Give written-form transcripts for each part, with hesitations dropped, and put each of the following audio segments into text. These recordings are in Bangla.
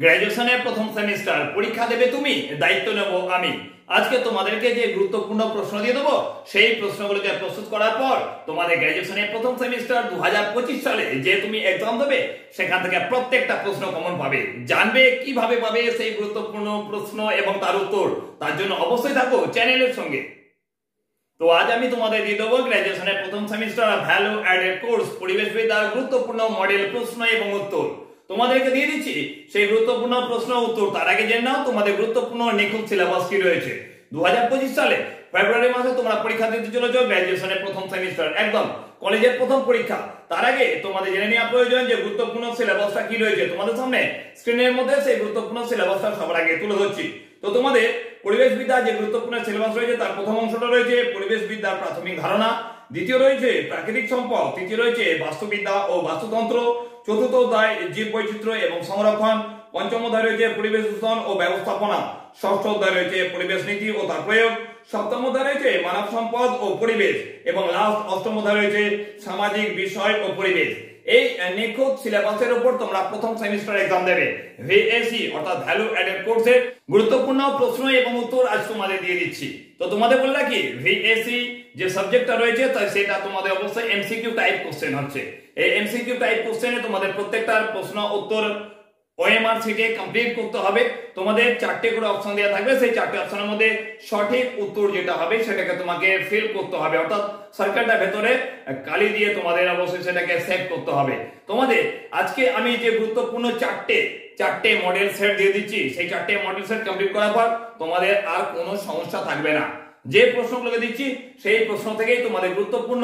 গ্র্যাজুয়েশনের প্রথম সেমিস্টার পরীক্ষা দেবে তুমি, দায়িত্ব নেব আমি। আজকে তোমাদেরকে যে গুরুত্বপূর্ণ প্রশ্ন দিয়ে দেবো, সেই প্রশ্নগুলোকে প্রস্তুত করার পর তোমাদের গ্র্যাজুয়েশনের প্রথম সেমিস্টার 2025 সালে যে তুমি এক্সাম দেবে, সেখান থেকে প্রত্যেকটা প্রশ্ন কমন পাবে। জানবে কিভাবে পাবে সেই গুরুত্বপূর্ণ প্রশ্ন এবং তার উত্তর, তার জন্য অবশ্যই থাকো চ্যানেলের সঙ্গে। তো আজ আমি তোমাদের দিয়ে দেবো গ্র্যাজুয়েশনের প্রথম সেমিস্টার ভ্যালু অ্যাডেড কোর্স পরিবেশবিদ্যার গুরুত্বপূর্ণ মডেল প্রশ্ন এবং উত্তর তোমাদেরকে দিয়ে দিচ্ছি। সেই গুরুত্বপূর্ণ প্রশ্ন উত্তর তার আগে জেনে নাও তোমাদের গুরুত্বপূর্ণ নিখুঁত সিলেবাস কি রয়েছে। 2025 সালে ফেব্রুয়ারি মাসে তোমরা পরীক্ষা দিতে চলেছো গ্র্যাজুয়েশনের প্রথম সেমিস্টার, একদম কলেজের প্রথম পরীক্ষা। তার আগে তোমাদের জেনে নেওয়া প্রয়োজন যে গুরুত্বপূর্ণ সিলেবাসটা কি রয়েছে। তোমাদের সামনে স্ক্রিনের মধ্যে সেই গুরুত্বপূর্ণ সিলেবাসটা সবার আগে তুলে ধরছি। তো তোমাদের পরিবেশবিদ্যার যে গুরুত্বপূর্ণ সিলেবাস রয়েছে, তার প্রথম অংশটা রয়েছে পরিবেশবিদ্যার প্রাথমিক ধারণা, দ্বিতীয় রয়েছে প্রাকৃতিক সম্পদ, তৃতীয় রয়েছে বাস্তুবিদ্যা ও বাস্তুতন্ত্র, চতুর্থ অধ্যায় জীব বৈচিত্র্য এবং সংরক্ষণ, পঞ্চম অধ্যায় রয়েছে পরিবেশ দূষণ ও ব্যবস্থাপনা, ষষ্ঠ অধ্যায় রয়েছে পরিবেশ নীতি ও তার প্রয়োগ, সপ্তম অধ্যায় রয়েছে মানব সম্পদ ও পরিবেশ এবং লাস্ট অষ্টম অধ্যায় রয়েছে সামাজিক বিষয় ও পরিবেশ। এই নিখুঁত সিলেবাসের উপর তোমরা প্রথম সেমিস্টার এক্সাম দেবে। ভিএসি অর্থাৎ ভ্যালু অ্যাডেড কোর্সের গুরুত্বপূর্ণ প্রশ্ন এবং উত্তর আজ তোমাদের দিয়ে দিচ্ছি। তো তোমাদের বললা কি ভিএসি যে সাবজেক্টটা রয়েছে সেটা তোমাদের অবশ্যই এমসিকিউ টাইপ কোশ্চেন হচ্ছে। এই এমসিকিউ টাইপ কোশ্চেনে তোমাদের প্রত্যেকটার প্রশ্ন উত্তর ওএমআর সিটে কমপ্লিট করতে হবে। তোমাদের চারটে করে অপশন দেওয়া থাকবে, সেই চারটে অপশনের মধ্যে সঠিক উত্তর যেটা হবে সেটাকে তোমাকে ফিল করতে হবে, অর্থাৎ সার্কেলটার ভেতরে কালি দিয়ে তোমাদের অবশ্যই সেটাকে সেভ করতে হবে। তোমাদের আজকে আমি যে গুরুত্বপূর্ণ চারটে মডেল সেট দিয়ে দিচ্ছি, সেই চারটে মডেল সেট কমপ্লিট করার পর তোমাদের আর কোনো সমস্যা থাকবে না। যে প্রশ্নগুলোকে দিচ্ছি সেই প্রশ্ন থেকেই তোমাদের গুরুত্বপূর্ণ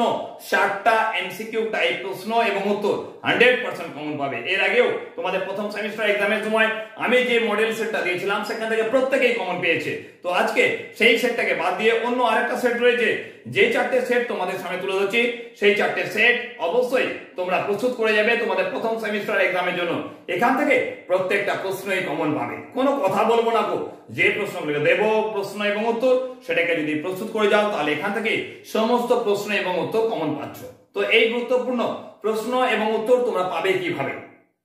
60টা এমসিকিউ টাইপ প্রশ্ন এবং উত্তর 100% কমন পাবে। এর আগেও তোমাদের প্রথম সেমিস্টার এক্সামের সময় আমি যে মডেল সেটটা দিয়েছিলাম সেখান থেকে প্রত্যেকেই কমন পেয়েছে। তো আজকে সেই সেটটাকে বাদ দিয়ে অন্য আরেকটা সেট রয়েছে, যে চারটে সেট তোমাদের সামনে তুলে ধরছি, সেই চারটে সেট অবশ্যই তোমরা প্রস্তুত করে যাবে তোমাদের প্রথম সেমিস্টার এক্সামের জন্য। এখান থেকে প্রত্যেকটা প্রশ্নই কমন পাবে, কোনো কথা বলবো না। যে প্রশ্নগুলো দেব প্রশ্ন এবং উত্তর, সেটাকে যদি প্রস্তুত করে যাও তাহলে এখান থেকে সমস্ত প্রশ্ন এবং উত্তর কমন পাচ্ছ। তো এই গুরুত্বপূর্ণ প্রশ্ন এবং উত্তর তোমরা পাবে কিভাবে,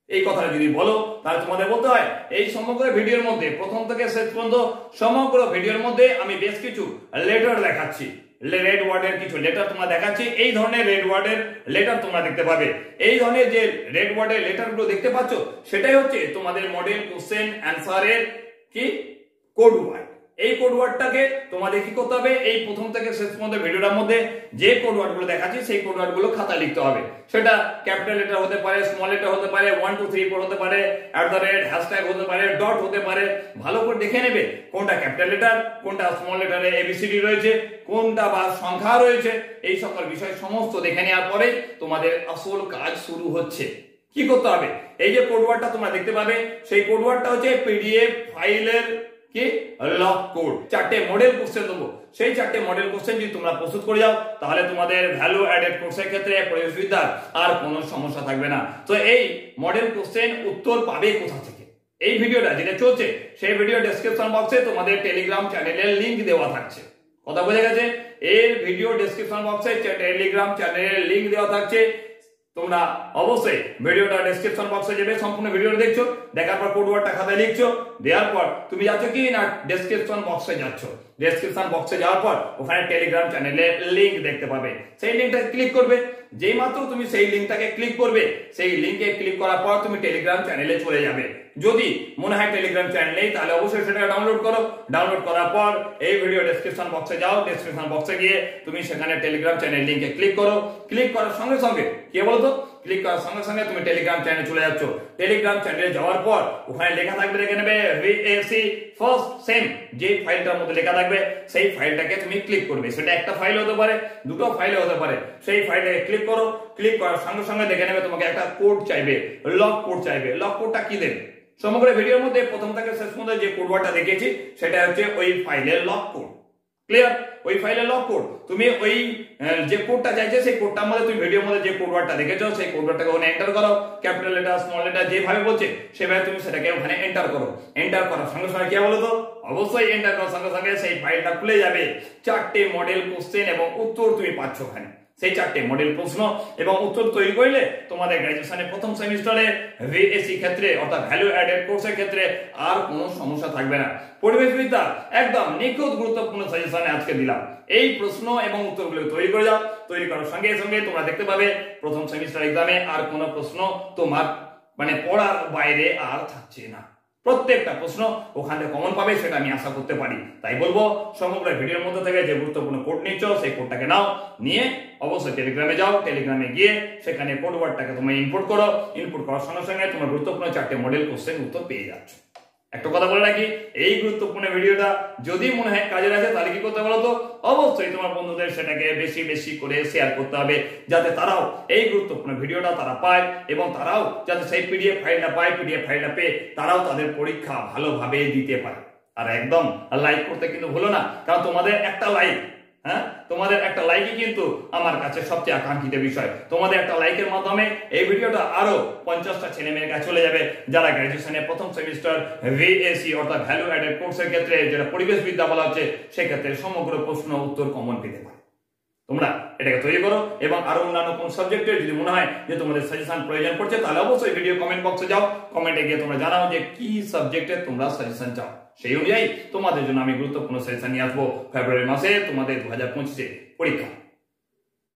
এই কথাটা যদি বলো তাহলে তোমাদের বলতে হয় এই সমগ্র ভিডিওর মধ্যে প্রথম থেকে শেষ পর্যন্ত সমগ্র ভিডিওর মধ্যে আমি বেশ কিছু লেটার দেখাচ্ছি, রেড ওয়ার্ডের কিছু লেটার তোমরা দেখাচ্ছি। এই ধরনের রেড ওয়ার্ডের লেটার তোমরা দেখতে পাবে। এই ধরনের যে রেড ওয়ার্ডের লেটারগুলো দেখতে পাচ্ছ, সেটাই হচ্ছে তোমাদের মডেল কোশ্চেন অ্যান্সারের কি কোড ওয়ার্ড। এই কোড ওয়ার্ডটাকে তোমাদের কি করতে হবে, এই প্রথম থেকে শেষ পর্যন্ত ভিডিওটার মধ্যে যে কোড ওয়ার্ডগুলো দেখাচ্ছি সেই কোড ওয়ার্ডগুলো খাতা লিখতে হবে। সেটা ক্যাপিটাল লেটার হতে পারে, স্মল লেটার হতে পারে, 1 2 3 4 হতে পারে, @, হতে পারে, ডট হতে পারে। ভালো করে দেখে নেবে কোনটা ক্যাপিটাল লেটার, কোনটা স্মল লেটারে এবিসিডি রয়েছে, কোনটা বা সংখ্যা রয়েছে। এই সকল বিষয় সমস্ত দেখে নেওয়ার পরে তোমাদের আসল কাজ শুরু হচ্ছে। কি করতে হবে, এই যে কোড ওয়ার্ডটা তোমরা দেখতে পাবে, সেই কোড ওয়ার্ডটা হচ্ছে পিডিএফ ফাইলের কি লক কোড। চারটে মডেল কোশ্চেন দেবো, সেই চারটে মডেল কোশ্চেন যদি তোমরা প্রস্তুত করে যাও তাহলে তোমাদের ভ্যালু অ্যাডেড কোর্সের ক্ষেত্রে পরিবেশবিদ্যার আর কোনো সমস্যা থাকবে না। তো এই মডেল কোশ্চেন উত্তর পাবে কোথা থেকে, এই ভিডিওটা যেটা চলছে সেই ভিডিও ডেসক্রিপশন বক্সে তোমাদের টেলিগ্রাম চ্যানেলের লিংক দেওয়া থাকছে। কথা বোঝা গেছে? এর ভিডিও ডেসক্রিপশন বক্সে টেলিগ্রাম চ্যানেলের লিংক দেওয়া থাকছে। তোমরা অবশ্যই ভিডিওটা ডেসক্রিপশন বক্সে যাবে, সম্পূর্ণ ভিডিওটা দেখছো, দেখার পর কোড ওয়ার্ডটা খাতায় লিখছো, দেওয়ার পর তুমি যাচ্ছ কি না ডেসক্রিপশন বক্সে যাচ্ছ। ডেসক্রিপশন বক্সে যাওয়ার পর ওখানে টেলিগ্রাম চ্যানেলের লিংক দেখতে পাবে, সেই লিংকটাকে ক্লিক করবে। যেই মাত্র তুমি সেই লিংকটাকে ক্লিক করবে, সেই লিংকে ক্লিক করার পর তুমি টেলিগ্রাম চ্যানেলে চলে যাবে। যদি মনে হয় টেলিগ্রাম চ্যানেল নেই তাহলে অবশ্যই সেটাকে ডাউনলোড করো। ডাউনলোড করার পর এই ভিডিও ডেসক্রিপশন বক্সে যাও, ডেসক্রিপশন বক্সে গিয়ে তুমি সেখানে টেলিগ্রাম চ্যানেল লিংকে ক্লিক করো। ক্লিক করার সঙ্গে সঙ্গে কি বলতো, ক্লিক করার সঙ্গে সঙ্গে তুমি টেলিগ্রাম চ্যানেলে চলে যাচ্ছ। টেলিগ্রাম চ্যানেলে যাওয়ার পর ওখানে লেখা থাকবে, দেখে নেবে ভিএসি ফার্স্ট সেম, যে ফাইলটার মধ্যে লেখা থাকবে সেই ফাইলটাকে তুমি ক্লিক করবে। সেটা একটা ফাইল হতে পারে, দুটো ফাইল হতে পারে। সেই ফাইলে ক্লিক করো। ক্লিক করার সঙ্গে সঙ্গে দেখে নেবে তোমাকে একটা কোড চাইবে, লক কোড চাইবে। লক কোডটা কি দেবে, সমগ্র ভিডিওর মধ্যে প্রথম থেকে শেষ পর্যন্ত যে কোড ওয়ার্ডটা দেখিয়েছি সেটা হচ্ছে ওই ফাইলের লক কোড। ক্লিয়ার? ওই ফাইলের লক কোড তুমি ওই যে কোডটা চাইছে সেই কোডটার মধ্যে তুমি ভিডিওর মধ্যে যে কোড ওয়ার্ডটা দেখেছো সেই কোড ওয়ার্ডটাকে ওখানে এন্টার করো। ক্যাপিটাল লেটার, স্মল লেটার যেভাবে বলছে সেভাবে তুমি সেটাকে ওখানে এন্টার করো। এন্টার করার সঙ্গে সঙ্গে কি বলো তো, অবশ্যই এন্টার করার সঙ্গে সঙ্গে সেই ফাইলটা খুলে যাবে। চারটে মডেল কোশ্চেন এবং উত্তর তুমি পাচ্ছ ওখানে। সেই 4টে মডেল প্রশ্ন এবং উত্তর তৈরি করলে তোমাদের গ্র্যাজুয়েশনের প্রথম সেমিস্টারে ভিএসসি ক্ষেত্রে অর্থাৎ ভ্যালু অ্যাডেড কোর্সের ক্ষেত্রে আর কোনো সমস্যা থাকবে না। পরিবেশবিদ্যা একদম নিখুঁত গুরুত্বপূর্ণ সাজেশন আজকে দিলাম। এই প্রশ্ন এবং উত্তরগুলো তৈরি করে যাও। তৈরি করার সঙ্গে সঙ্গে তোমরা দেখতে পাবে প্রথম সেমিস্টার এক্সামে আর কোনো প্রশ্ন তোমার পড়ার বাইরে আর থাকছে না। প্রত্যেকটা প্রশ্ন ওখানে কমন পাবে, সেটা আমি আশা করতে পারি। তাই বলবো সমগ্র ভিডিওর মধ্যে থেকে যে গুরুত্বপূর্ণ কোড নিচ্ছ সেই কোডটাকে নাও, নিয়ে অবশ্যই টেলিগ্রামে যাও। টেলিগ্রামে গিয়ে সেখানে কোড ওয়ার্ডটাকে তুমি ইনপুট করো। ইনপুট করার সঙ্গে সঙ্গে তোমার গুরুত্বপূর্ণ 4টে মডেল কোশ্চেন উত্তর পেয়ে যাচ্ছ। একটা কথা বলে রাখি, এই গুরুত্বপূর্ণ ভিডিওটা যদি মনে হয় কাজে লাগে তাহলে কি করতে বলো তো, অবশ্যই তোমার বন্ধুদের সেটাকে বেশি বেশি করে শেয়ার করতে হবে, যাতে তারাও এই গুরুত্বপূর্ণ ভিডিওটা তারা পায় এবং তারাও যাতে সেই পিডিএফ ফাইলটা পায়। পিডিএফ ফাইলটা পেয়ে তারাও তাদের পরীক্ষা ভালোভাবে দিতে পারে। আর একদম লাইক করতে কিন্তু ভুলো না, কারণ তোমাদের একটা লাইক, তোমাদের একটা লাইকই কিন্তু আমার কাছে সবচেয়ে আকাঙ্ক্ষিত বিষয়। তোমাদের একটা লাইকের মাধ্যমে এই ভিডিওটা আরো 50টা ছেলে মেয়ের কাছে চলে যাবে যারা গ্র্যাজুয়েশনের প্রথম সেমিস্টার ভিএসসি অর্থাৎ ভ্যালু অ্যাডেড কোর্সের ক্ষেত্রে, যেটা পরিবেশবিদ্যা বলা হচ্ছে, সেক্ষেত্রে সমগ্র প্রশ্ন উত্তর কমন পেতে পারে। তোমরা এটাকে তৈরি করো এবং আরো অন্যান্য কোন সাবজেক্টের যদি মনে হয় যে তোমাদের সাজেশন প্রয়োজন পড়ছে, তাহলে অবশ্যই ভিডিও কমেন্ট বক্সে যাও, কমেন্টে গিয়ে তোমরা জানাও যে কি সাবজেক্টে তোমরা সাজেশন চাও। সেই অনুযায়ী তোমাদের জন্য আমি গুরুত্বপূর্ণ সাজেশন নিয়ে আসবো ফেব্রুয়ারি মাসে তোমাদের 2025 পরীক্ষা।